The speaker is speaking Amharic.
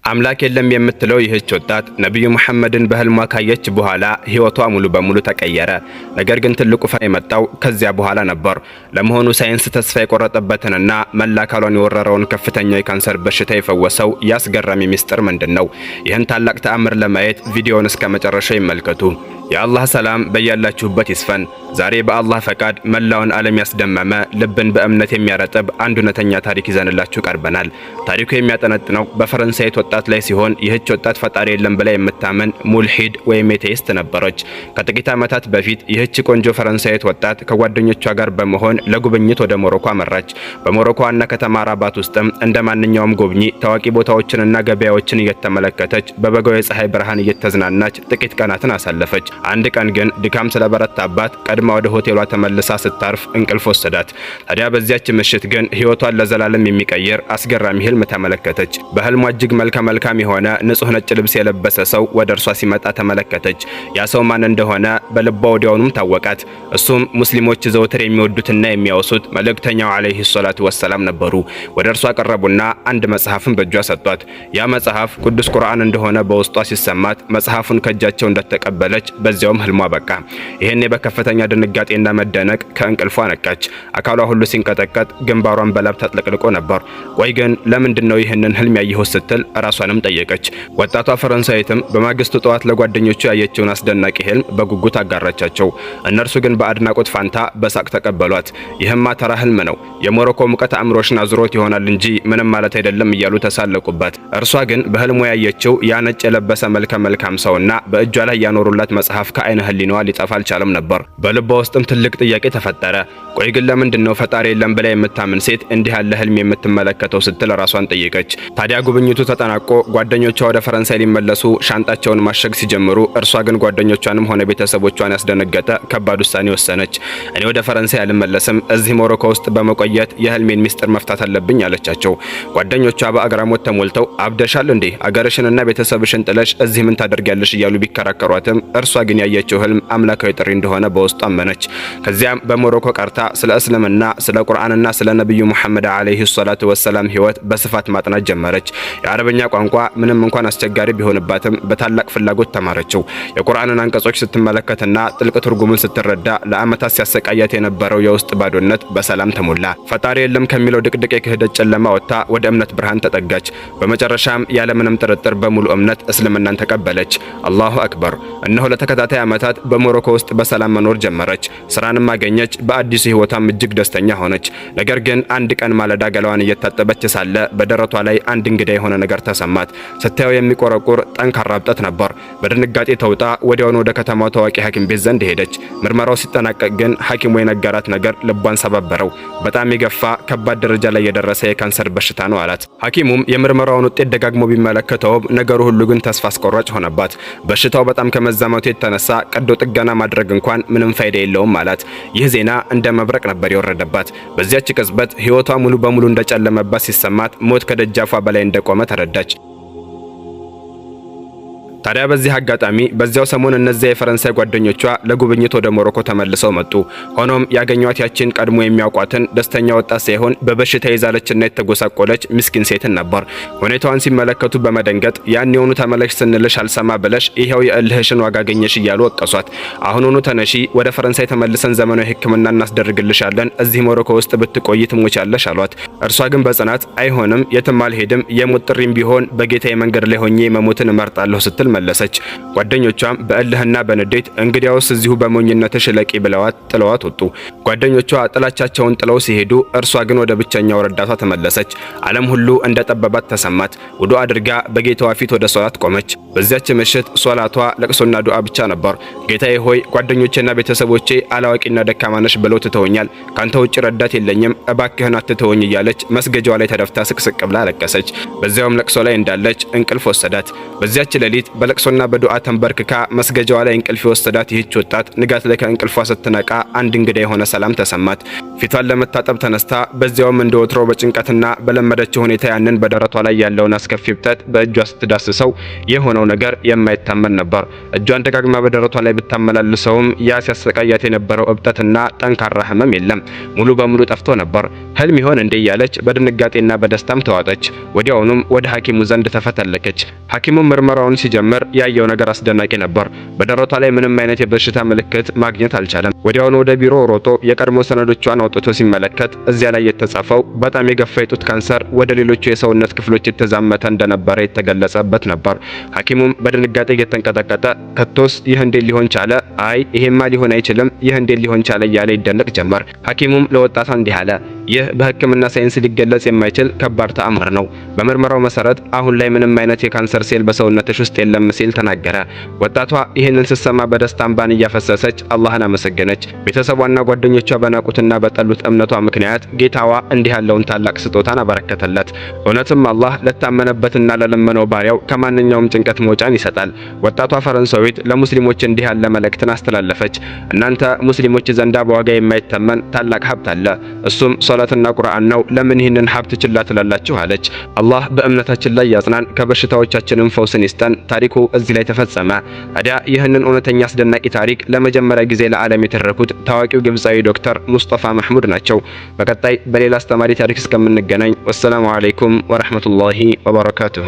አምላክ የለም የምትለው ይህች ወጣት ነብዩ መሐመድን በህልሟ ካየች በኋላ ህይወቷ ሙሉ በሙሉ ተቀየረ። ነገር ግን ትልቁ ፈተና የመጣው ከዚያ በኋላ ነበር። ለመሆኑ ሳይንስ ተስፋ የቆረጠበትንና መላ አካሏን የወረረውን ከፍተኛ የካንሰር በሽታ የፈወሰው ያስገራሚ ሚስጥር ምንድነው? ይህን ታላቅ ተአምር ለማየት ቪዲዮውን እስከ መጨረሻው ይመልከቱ። የአላህ ሰላም በያላችሁበት ይስፈን። ዛሬ በአላህ ፈቃድ መላውን ዓለም ያስደመመ ልብን በእምነት የሚያረጥብ አንድ እውነተኛ ታሪክ ይዘንላችሁ ቀርበናል። ታሪኩ የሚያጠነጥነው በፈረንሳይት ወጣት ላይ ሲሆን ይህች ወጣት ፈጣሪ የለም ብላ የምታምን ሙልሂድ ወይም ኤቴይስት ነበረች። ከጥቂት ዓመታት በፊት ይህች ቆንጆ ፈረንሳይት ወጣት ከጓደኞቿ ጋር በመሆን ለጉብኝት ወደ ሞሮኮ አመራች። በሞሮኮ ዋና ከተማ ራባት ውስጥም እንደ ማንኛውም ጎብኚ ታዋቂ ቦታዎችንና ገበያዎችን እየተመለከተች በበጋው የፀሐይ ብርሃን እየተዝናናች ጥቂት ቀናትን አሳለፈች። አንድ ቀን ግን ድካም ስለበረታባት ቀድማ ወደ ሆቴሏ ተመልሳ ስታርፍ እንቅልፍ ወሰዳት። ታዲያ በዚያች ምሽት ግን ህይወቷን ለዘላለም የሚቀይር አስገራሚ ህልም ተመለከተች። በህልሟ እጅግ መልካም የሆነ ንጹህ ነጭ ልብስ የለበሰ ሰው ወደ እርሷ ሲመጣ ተመለከተች። ያ ሰው ማን እንደሆነ በልቧ ወዲያውኑም ታወቃት። እሱም ሙስሊሞች ዘወትር የሚወዱትና የሚያወሱት መልእክተኛው አለይሂ ሰላቱ ወሰላም ነበሩ። ወደ እርሷ ቀረቡና አንድ መጽሐፍን በእጇ ሰጧት። ያ መጽሐፍ ቅዱስ ቁርአን እንደሆነ በውስጧ ሲሰማት መጽሐፉን ከእጃቸው እንደተቀበለች በዚያውም ህልሟ በቃ። ይሄኔ በከፍተኛ ድንጋጤና መደነቅ ከእንቅልፏ ነቃች። አካሏ ሁሉ ሲንቀጠቀጥ ግንባሯን በላብ ተጥለቅልቆ ነበር። ቆይ ግን ለምንድነው ይህንን ህልም ያየሁት ስትል ራሷንም ጠየቀች። ወጣቷ ፈረንሳይትም በማግስቱ ጠዋት ለጓደኞቹ ያየችውን አስደናቂ ህልም በጉጉት አጋራቻቸው። እነርሱ ግን በአድናቆት ፋንታ በሳቅ ተቀበሏት። ይህማ ተራ ህልም ነው፣ የሞሮኮ ሙቀት አእምሮሽን አዝሮት ይሆናል እንጂ ምንም ማለት አይደለም እያሉ ተሳለቁባት። እርሷ ግን በህልሙ ያየችው ያ ነጭ የለበሰ መልካም ሰውና በእጇ ላይ ያኖሩላት መጽሐፍ ከአይነ ህሊናዋ ሊጠፋ አልቻለም ነበር። በልቧ ውስጥም ትልቅ ጥያቄ ተፈጠረ። ቆይ ግን ለምንድነው ፈጣሪ የለም ብላ የምታምን ሴት እንዲህ ያለ ህልም የምትመለከተው ስትል ራሷን ጠየቀች። ታዲያ ጉብኝቱ ተጠናቆ ጓደኞቿ ወደ ፈረንሳይ ሊመለሱ ሻንጣቸውን ማሸግ ሲጀምሩ እርሷ ግን ጓደኞቿንም ሆነ ቤተሰቦቿን ያስደነገጠ ከባድ ውሳኔ ወሰነች። እኔ ወደ ፈረንሳይ አልመለስም፣ እዚህ ሞሮኮ ውስጥ በመቆየት የህልሜን ሚስጥር መፍታት አለብኝ አለቻቸው። ጓደኞቿ በአግራሞት ተሞልተው አብደሻል እንዴ? አገርሽንና ቤተሰብሽን ጥለሽ እዚህ ምን ታደርጊያለሽ? እያሉ ቢከራከሯትም እርሷ ግን ያየችው ህልም አምላካዊ ጥሪ እንደሆነ በውስጧ አመነች። ከዚያም በሞሮኮ ቀርታ ስለ እስልምና፣ ስለ ቁርአንና ስለ ነብዩ መሐመድ አለይሂ ሰላቱ ወሰላም ህይወት በስፋት ማጥናት ጀመረች። የአረበኛ ቋንቋ ምንም እንኳን አስቸጋሪ ቢሆንባትም በታላቅ ፍላጎት ተማረችው። የቁርአንን አንቀጾች ስትመለከትና ጥልቅ ትርጉሙን ስትረዳ ለአመታት ሲያሰቃያት የነበረው የውስጥ ባዶነት በሰላም ተሞላ። ፈጣሪ የለም ከሚለው ድቅድቅ የክህደት ጨለማ ወጥታ ወደ እምነት ብርሃን ተጠጋች። በመጨረሻም ያለምንም ጥርጥር በሙሉ እምነት እስልምናን ተቀበለች። አላሁ አክበር። እነሆ ለተከታታይ ዓመታት በሞሮኮ ውስጥ በሰላም መኖር ጀመረች። ስራንም አገኘች። በአዲሱ ህይወቷም እጅግ ደስተኛ ሆነች። ነገር ግን አንድ ቀን ማለዳ ገላዋን እየታጠበች ሳለ በደረቷ ላይ አንድ እንግዳ የሆነ ነገር ተሰማት። ስታየው የሚቆረቁር ጠንካራ እብጠት ነበር። በድንጋጤ ተውጣ ወዲያውኑ ወደ ከተማው ታዋቂ ሐኪም ቤት ዘንድ ሄደች። ምርመራው ሲጠናቀቅ ግን ሐኪሙ የነገራት ነገር ልቧን ሰባበረው። በጣም የገፋ ከባድ ደረጃ ላይ የደረሰ የካንሰር በሽታ ነው አላት። ሐኪሙም የምርመራውን ውጤት ደጋግሞ ቢመለከተውም ነገሩ ሁሉ ግን ተስፋ አስቆራጭ ሆነባት። በሽታው በጣም ከመዛመቱ የተነሳ ቀዶ ጥገና ማድረግ እንኳን ምንም ፋይዳ የለውም አላት። ይህ ዜና እንደ መብረቅ ነበር የወረደባት። በዚያች ቅጽበት ህይወቷ ሙሉ በሙሉ እንደጨለመባት ሲሰማት ሞት ከደጃፏ በላይ እንደቆመ ተረዳች። ታዲያ በዚህ አጋጣሚ በዚያው ሰሞን እነዚያ የፈረንሳይ ጓደኞቿ ለጉብኝት ወደ ሞሮኮ ተመልሰው መጡ። ሆኖም ያገኟት ያችን ቀድሞ የሚያውቋትን ደስተኛ ወጣት ሳይሆን በበሽታ የዛለችና የተጎሳቆለች ምስኪን ሴትን ነበር። ሁኔታዋን ሲመለከቱ በመደንገጥ ያን የሆኑ ተመለሽ ስንልሽ አልሰማ ብለሽ ይሄው የእልህሽን ዋጋ አገኘሽ እያሉ ወቀሷት። አሁኑኑ ተነሺ፣ ወደ ፈረንሳይ ተመልሰን ዘመናዊ ሕክምና እናስደርግልሻለን፣ እዚህ ሞሮኮ ውስጥ ብትቆይ ትሞቻለሽ አሏት። እርሷ ግን በጽናት አይሆንም፣ የትም አልሄድም፣ የሞት ጥሪም ቢሆን በጌታዬ መንገድ ላይ ሆኜ መሞትን እመርጣለሁ ስትል መለሰች። ጓደኞቿም በእልህና በንዴት እንግዲያውስ እዚሁ በሞኝነትሽ ለቂ ብለዋት ጥለዋት ወጡ። ጓደኞቿ ጥላቻቸውን ጥለው ሲሄዱ እርሷ ግን ወደ ብቸኛው ረዳቷ ተመለሰች። ዓለም ሁሉ እንደጠበባት ተሰማት። ውዱእ አድርጋ በጌታዋ ፊት ወደ ሶላት ቆመች። በዚያች ምሽት ሶላቷ ለቅሶና ዱዓ ብቻ ነበር። ጌታዬ ሆይ ጓደኞቼና ቤተሰቦቼ አላዋቂና ደካማ ነሽ ብለው ትተውኛል፣ ካንተ ውጭ ረዳት የለኝም፣ እባክህን አትተወኝ እያለች መስገጃዋ ላይ ተደፍታ ስቅስቅ ብላ አለቀሰች። በዚያውም ለቅሶ ላይ እንዳለች እንቅልፍ ወሰዳት። በዚያች ሌሊት በለቅሶና በዱዓ ተንበርክካ መስገጃዋ ላይ እንቅልፍ የወሰዳት ይህች ወጣት ንጋት ላይ ከእንቅልፏ ስትነቃ አንድ እንግዳ የሆነ ሰላም ተሰማት። ፊቷን ለመታጠብ ተነስታ በዚያውም እንደ ወትሮ በጭንቀትና በለመደችው ሁኔታ ያንን በደረቷ ላይ ያለውን አስከፊ እብጠት በእጇ ስትዳስሰው የሆነው ነገር የማይታመን ነበር። እጇን ደጋግማ በደረቷ ላይ ብታመላልሰውም ያ ሲያሰቃያት የነበረው እብጠትና ጠንካራ ህመም የለም፣ ሙሉ በሙሉ ጠፍቶ ነበር። ህልም ይሆን እንዴ እያለች በድንጋጤና በደስታም ተዋጠች። ወዲያውኑም ወደ ሐኪሙ ዘንድ ተፈተለከች። ሐኪሙም ምርመራውን ሲጀምር ያየው ነገር አስደናቂ ነበር። በደረቷ ላይ ምንም አይነት የበሽታ ምልክት ማግኘት አልቻለም። ወዲያውኑ ወደ ቢሮ ሮጦ የቀድሞ ሰነዶቿን አውጥቶ ሲመለከት እዚያ ላይ የተጻፈው በጣም የገፋ የጡት ካንሰር ወደ ሌሎቹ የሰውነት ክፍሎች የተዛመተ እንደነበረ የተገለጸበት ነበር። ሐኪሙም በድንጋጤ እየተንቀጠቀጠ ከቶስ ይህ እንዴት ሊሆን ቻለ? አይ ይሄማ ሊሆን አይችልም፣ ይህ እንዴት ሊሆን ቻለ እያለ ይደነቅ ጀመር። ሐኪሙም ለወጣቷ እንዲህ አለ፣ ይህ በሕክምና ሳይንስ ሊገለጽ የማይችል ከባድ ተአምር ነው። በምርመራው መሰረት አሁን ላይ ምንም አይነት የካንሰር ሴል በሰውነትሽ ውስጥ የለም ሲል ተናገረ። ወጣቷ ይህንን ስትሰማ በደስታ እንባን እያፈሰሰች አላህን አመሰገነች። ቤተሰቧና ጓደኞቿ በናቁትና በጠሉት እምነቷ ምክንያት ጌታዋ እንዲህ ያለውን ታላቅ ስጦታን አበረከተለት። እውነትም አላህ ለታመነበትና ለለመነው ባሪያው ከማንኛውም ጭንቀት መውጫን ይሰጣል። ወጣቷ ፈረንሳዊት ለሙስሊሞች እንዲህ ያለ መልእክትን አስተላለፈች። እናንተ ሙስሊሞች ዘንዳ በዋጋ የማይተመን ታላቅ ሀብት አለ፣ እሱም ሶላትና ቁርአን ነው። ለምን ይህንን ሀብት ችላ ትላላችሁ? አለች። አላህ በእምነታችን ላይ ያጽናን፣ ከበሽታዎቻችንም ፈውስን ይስጠን። ታሪኩ እዚህ ላይ ተፈጸመ። ታዲያ ይህንን እውነተኛ አስደናቂ ታሪክ ለመጀመሪያ ጊዜ ለዓለም የተረኩት ታዋቂው ግብፃዊ ዶክተር ሙስጠፋ መህሙድ ናቸው። በቀጣይ በሌላ አስተማሪ ታሪክ እስከምንገናኝ ወሰላሙ አለይኩም ወራህመቱላሂ ወበረካቱሁ።